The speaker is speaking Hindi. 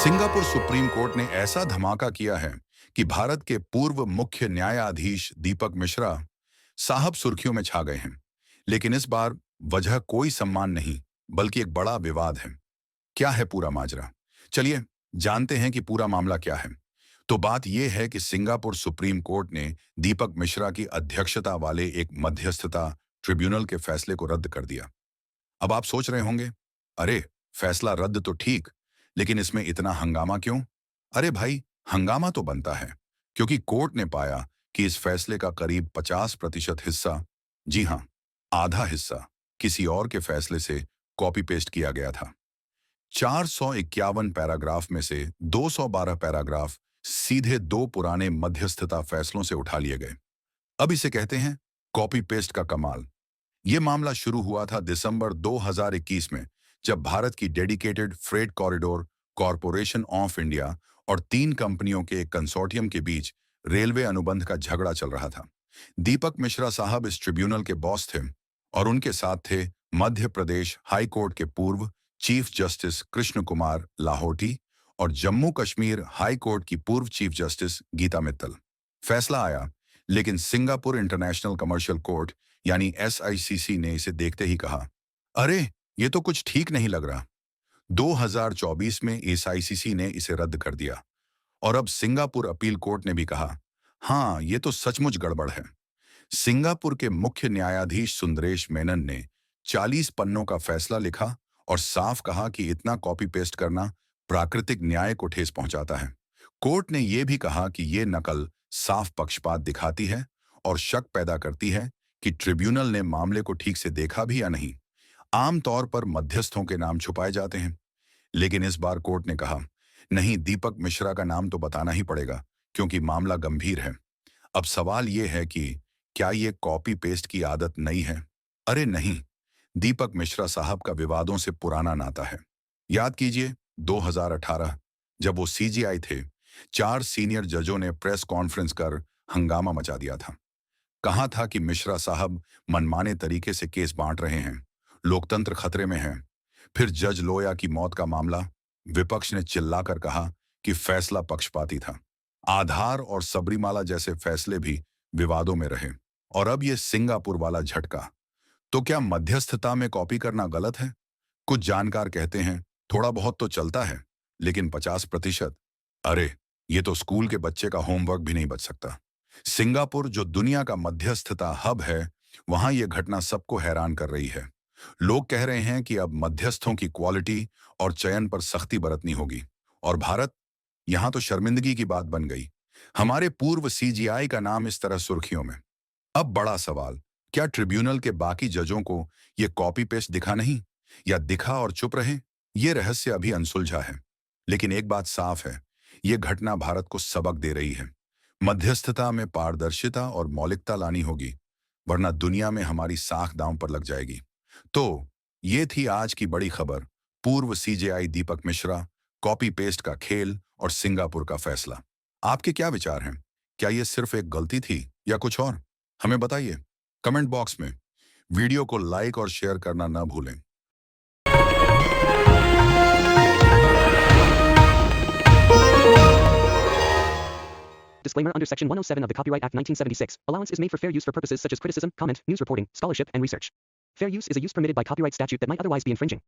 सिंगापुर सुप्रीम कोर्ट ने ऐसा धमाका किया है कि भारत के पूर्व मुख्य न्यायाधीश दीपक मिश्रा साहब सुर्खियों में छा गए हैं। लेकिन इस बार वजह कोई सम्मान नहीं, बल्कि एक बड़ा विवाद है। क्या है पूरा माजरा? चलिए जानते हैं कि पूरा मामला क्या है। तो बात यह है कि सिंगापुर सुप्रीम कोर्ट ने दीपक मिश्रा की अध्यक्षता वाले एक मध्यस्थता ट्रिब्यूनल के फैसले को रद्द कर दिया। अब आप सोच रहे होंगे, अरे फैसला रद्द तो ठीक, लेकिन इसमें इतना हंगामा क्यों? अरे भाई, हंगामा तो बनता है क्योंकि कोर्ट ने पाया कि इस फैसले का करीब 50% हिस्सा, जी हां, आधा हिस्सा किसी और के फैसले से कॉपी पेस्ट किया गया था। 451 पैराग्राफ में से 212 पैराग्राफ सीधे दो पुराने मध्यस्थता फैसलों से उठा लिए गए। अब इसे कहते हैं कॉपी पेस्ट का कमाल। ये मामला शुरू हुआ था दिसंबर 2021 में, जब भारत की dedicated freight corridor corporation of India और 3 कंपनियों के एक कंसोर्टियम के बीच रेलवे अनुबंध का झगड़ा चल रहा था। दीपक मिश्रा साहब इस ट्रिब्यूनल के बॉस थे और उनके साथ थे मध्य प्रदेश हाई कोर्ट के पूर्व चीफ जस्टिस कृष्ण कुमार लाहौटी और जम्मू कश्मीर हाई कोर्ट की पूर्व चीफ जस्टिस गीता मित्तल। फैसला आया, लेकिन सिंगापुर इंटरनेशनल कमर्शियल कोर्ट यानी SICC ने इसे देखते ही कहा, अरे ये तो कुछ ठीक नहीं लग रहा। 2024 में SICC ने इसे रद्द कर दिया और अब सिंगापुर अपील कोर्ट ने भी कहा, हाँ ये तो सचमुच गड़बड़ है। सिंगापुर के मुख्य न्यायाधीश सुंदरेश मेनन ने 40 पन्नों का फैसला लिखा और साफ कहा कि इतना कॉपी पेस्ट करना प्राकृतिक न्याय को ठेस पहुंचाता है। कोर्ट ने यह भी कहा कि यह नकल साफ पक्षपात दिखाती है और शक पैदा करती है कि ट्रिब्यूनल ने मामले को ठीक से देखा भी या नहीं। आमतौर पर मध्यस्थों के नाम छुपाए जाते हैं, लेकिन इस बार कोर्ट ने कहा, नहीं, दीपक मिश्रा का नाम तो बताना ही पड़ेगा क्योंकि मामला गंभीर है। अब सवाल यह है कि क्या ये कॉपी पेस्ट की आदत नई है? अरे नहीं, दीपक मिश्रा साहब का विवादों से पुराना नाता है। याद कीजिए 2018, जब वो CJI थे, 4 सीनियर जजों ने प्रेस कॉन्फ्रेंस कर हंगामा मचा दिया था। कहा था कि मिश्रा साहब मनमाने तरीके से केस बांट रहे हैं, लोकतंत्र खतरे में है। फिर जज लोया की मौत का मामला, विपक्ष ने चिल्लाकर कहा कि फैसला पक्षपाती था। आधार और सबरीमाला जैसे फैसले भी विवादों में रहे और अब ये सिंगापुर वाला झटका। तो क्या मध्यस्थता में कॉपी करना गलत है? कुछ जानकार कहते हैं थोड़ा बहुत तो चलता है, लेकिन 50%, अरे ये तो स्कूल के बच्चे का होमवर्क भी नहीं बच सकता। सिंगापुर जो दुनिया का मध्यस्थता हब है, वहां यह घटना सबको हैरान कर रही है। लोग कह रहे हैं कि अब मध्यस्थों की क्वालिटी और चयन पर सख्ती बरतनी होगी। और भारत, यहां तो शर्मिंदगी की बात बन गई। हमारे पूर्व CJI का नाम इस तरह सुर्खियों में। अब बड़ा सवाल, क्या ट्रिब्यूनल के बाकी जजों को यह कॉपी पेस्ट दिखा नहीं, या दिखा और चुप रहे? ये रहस्य अभी अनसुलझा है। लेकिन एक बात साफ है, यह घटना भारत को सबक दे रही है। मध्यस्थता में पारदर्शिता और मौलिकता लानी होगी, वरना दुनिया में हमारी साख दांव पर लग जाएगी। तो ये थी आज की बड़ी खबर, पूर्व CJI दीपक मिश्रा, कॉपी पेस्ट का खेल और सिंगापुर का फैसला। आपके क्या विचार हैं? क्या ये सिर्फ एक गलती थी या कुछ और? हमें बताइए कमेंट बॉक्स में। वीडियो को लाइक और शेयर करना ना भूलें। Disclaimer under Section 107 of the Copyright Act 1976. Allowance is made for fair use for purposes such as criticism, comment, news reporting, scholarship, and research. Fair use is a use permitted by copyright statute that might otherwise be infringing.